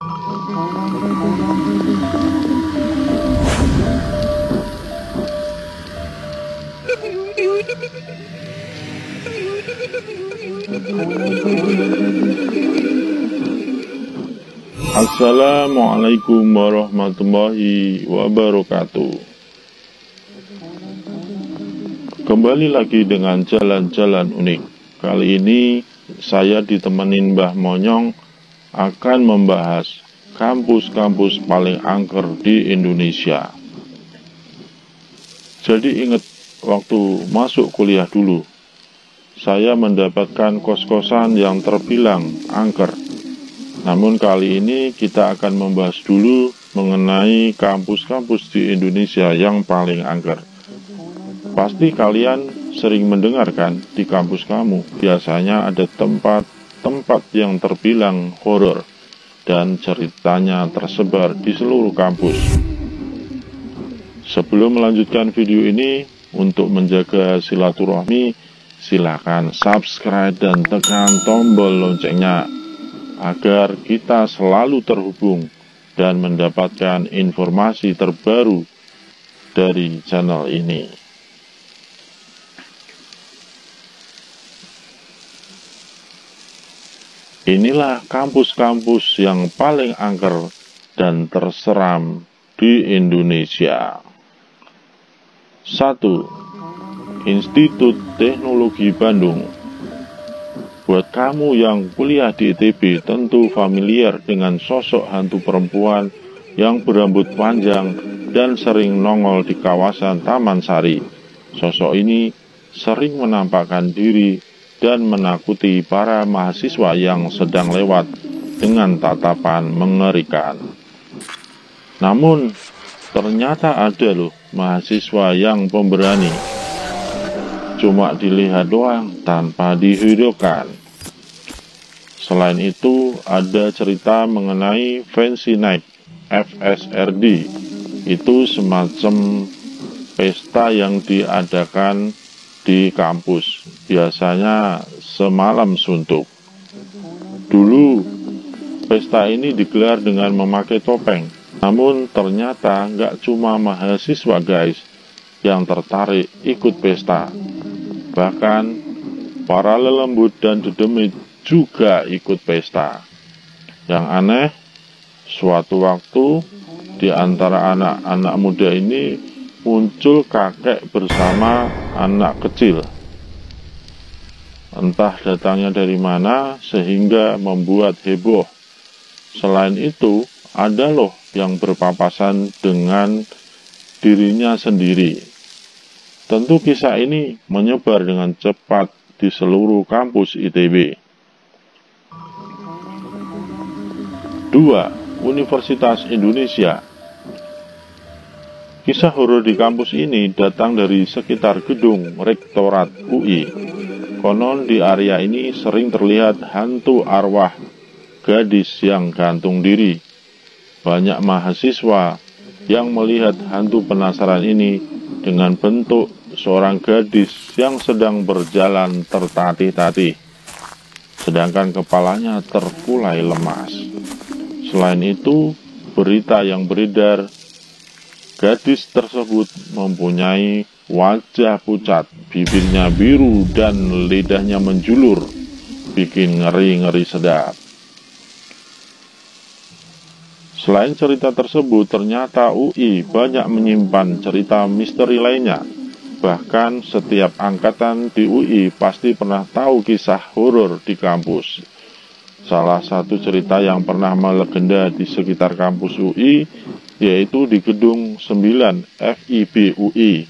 Assalamualaikum warahmatullahi wabarakatuh. Kembali lagi dengan jalan-jalan unik. Kali ini saya ditemenin Mbah Monyong akan membahas kampus-kampus paling angker di Indonesia. Jadi ingat waktu masuk kuliah dulu, saya mendapatkan kos-kosan yang terbilang angker. Namun kali ini kita akan membahas dulu mengenai kampus-kampus di Indonesia yang paling angker. Pasti kalian sering mendengarkan di kampus kamu biasanya ada tempat-tempat yang terbilang horor dan ceritanya tersebar di seluruh kampus. Sebelum melanjutkan video ini, untuk menjaga silaturahmi, silakan subscribe dan tekan tombol loncengnya agar kita selalu terhubung dan mendapatkan informasi terbaru dari channel ini. Inilah kampus-kampus yang paling angker dan terseram di Indonesia. 1. Institut Teknologi Bandung. Buat kamu yang kuliah di ITB tentu familiar dengan sosok hantu perempuan yang berambut panjang dan sering nongol di kawasan Taman Sari. Sosok ini sering menampakkan diri dan menakuti para mahasiswa yang sedang lewat dengan tatapan mengerikan. Namun, ternyata ada loh mahasiswa yang pemberani. Cuma dilihat doang tanpa dihiraukan. Selain itu, ada cerita mengenai Fancy Night FSRD. Itu semacam pesta yang diadakan di kampus, biasanya semalam suntuk. Dulu, pesta ini digelar dengan memakai topeng. Namun ternyata nggak cuma mahasiswa guys yang tertarik ikut pesta. Bahkan para lelembut dan dedemit juga ikut pesta. Yang aneh, suatu waktu di antara anak-anak muda ini muncul kakek bersama anak kecil. Entah datangnya dari mana sehingga membuat heboh. Selain itu, ada loh yang berpapasan dengan dirinya sendiri. Tentu kisah ini menyebar dengan cepat di seluruh kampus ITB. 2. Universitas Indonesia. Kisah horor di kampus ini datang dari sekitar gedung Rektorat UI. Konon di area ini sering terlihat hantu arwah gadis yang gantung diri. Banyak mahasiswa yang melihat hantu penasaran ini dengan bentuk seorang gadis yang sedang berjalan tertatih-tatih, sedangkan kepalanya terkulai lemas. Selain itu, berita yang beredar, gadis tersebut mempunyai wajah pucat, bibirnya biru dan lidahnya menjulur, bikin ngeri-ngeri sedap. Selain cerita tersebut, ternyata UI banyak menyimpan cerita misteri lainnya. Bahkan setiap angkatan di UI pasti pernah tahu kisah horor di kampus. Salah satu cerita yang pernah melegenda di sekitar kampus UI yaitu di gedung 9 FIB UI.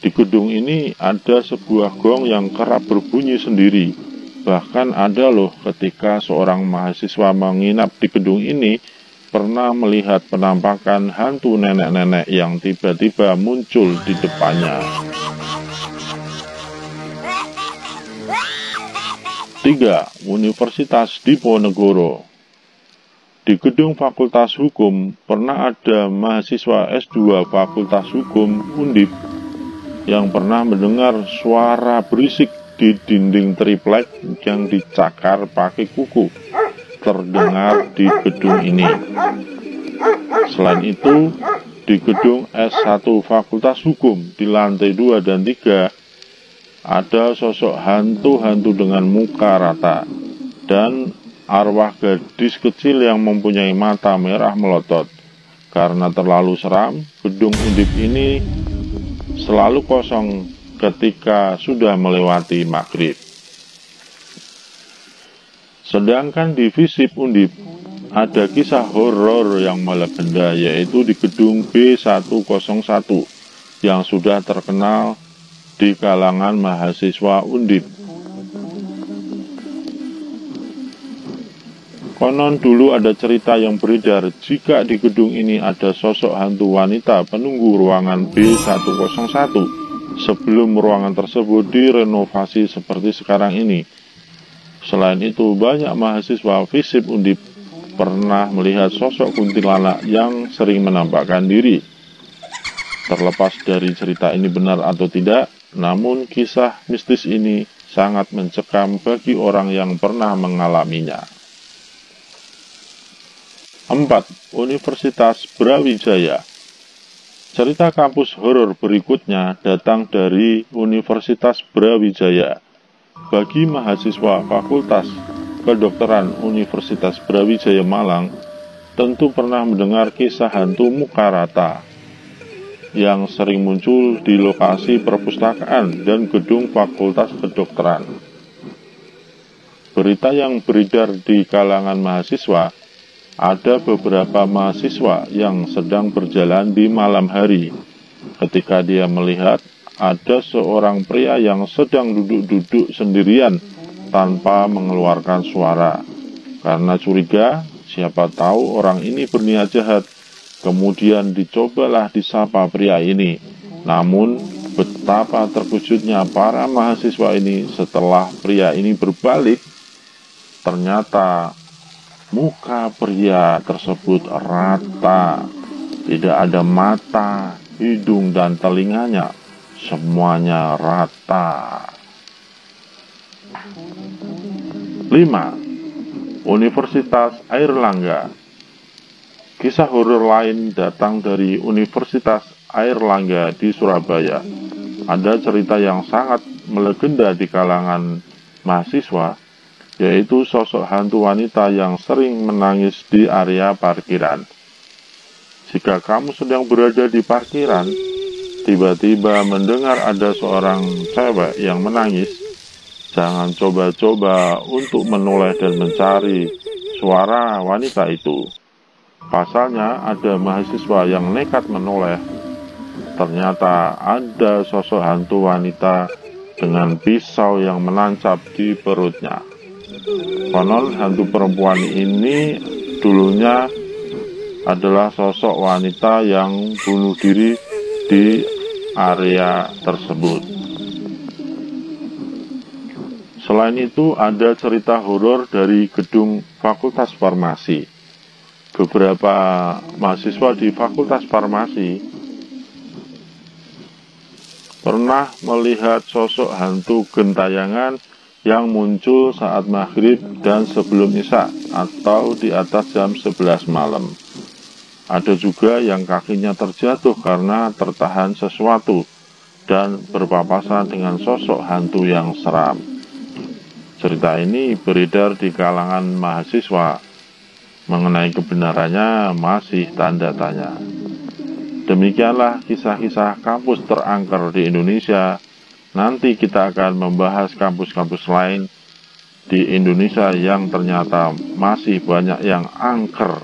Di gedung ini ada sebuah gong yang kerap berbunyi sendiri. Bahkan ada loh ketika seorang mahasiswa menginap di gedung ini pernah melihat penampakan hantu nenek-nenek yang tiba-tiba muncul di depannya. 3. Universitas Diponegoro. Di gedung Fakultas Hukum pernah ada mahasiswa S2 Fakultas Hukum Undip yang pernah mendengar suara berisik di dinding triplek yang dicakar pakai kuku. terdengar di gedung ini. Selain itu, di gedung S1 Fakultas Hukum di lantai 2 dan 3 ada sosok hantu-hantu dengan muka rata dan arwah gadis kecil yang mempunyai mata merah melotot. Karena terlalu seram, gedung Undip ini selalu kosong ketika sudah melewati maghrib. Sedangkan di FISIP Undip ada kisah horor yang melegenda, yaitu di gedung B101 yang sudah terkenal di kalangan mahasiswa Undip. Konon dulu ada cerita yang beredar jika di gedung ini ada sosok hantu wanita penunggu ruangan B101 sebelum ruangan tersebut direnovasi seperti sekarang ini. Selain itu, banyak mahasiswa FISIP Undip pernah melihat sosok kuntilanak yang sering menampakkan diri. Terlepas dari cerita ini benar atau tidak, namun kisah mistis ini sangat mencekam bagi orang yang pernah mengalaminya. 4. Universitas Brawijaya. Cerita kampus horor berikutnya datang dari Universitas Brawijaya. Bagi mahasiswa Fakultas Kedokteran Universitas Brawijaya Malang, tentu pernah mendengar kisah hantu muka rata yang sering muncul di lokasi perpustakaan dan gedung Fakultas Kedokteran. Berita yang beredar di kalangan mahasiswa, ada beberapa mahasiswa yang sedang berjalan di malam hari ketika dia melihat ada seorang pria yang sedang duduk-duduk sendirian tanpa mengeluarkan suara. Karena curiga, siapa tahu orang ini berniat jahat. Kemudian dicobalah disapa pria ini. Namun betapa terkejutnya para mahasiswa ini setelah pria ini berbalik. Ternyata muka pria tersebut rata, tidak ada mata, hidung, dan telinganya, semuanya rata. 5. Universitas Airlangga. Kisah horor lain datang dari Universitas Airlangga di Surabaya. Ada cerita yang sangat melegenda di kalangan mahasiswa, yaitu sosok hantu wanita yang sering menangis di area parkiran. Jika kamu sedang berada di parkiran, tiba-tiba mendengar ada seorang cewek yang menangis, jangan coba-coba untuk menoleh dan mencari suara wanita itu. Pasalnya ada mahasiswa yang nekat menoleh. Ternyata ada sosok hantu wanita dengan pisau yang menancap di perutnya. Konon hantu perempuan ini dulunya adalah sosok wanita yang bunuh diri di area tersebut. Selain itu, ada cerita horor dari gedung Fakultas Farmasi. Beberapa mahasiswa di Fakultas Farmasi pernah melihat sosok hantu gentayangan yang muncul saat maghrib dan sebelum isya atau di atas jam 11 malam. Ada juga yang kakinya terjatuh karena tertahan sesuatu dan berpapasan dengan sosok hantu yang seram. Cerita ini beredar di kalangan mahasiswa. Mengenai kebenarannya masih tanda tanya. Demikianlah kisah-kisah kampus terangker di Indonesia. Nanti kita akan membahas kampus-kampus lain di Indonesia yang ternyata masih banyak yang angker.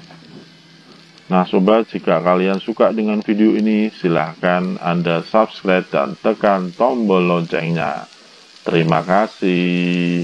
Nah sobat, jika kalian suka dengan video ini, silahkan Anda subscribe dan tekan tombol loncengnya. Terima kasih.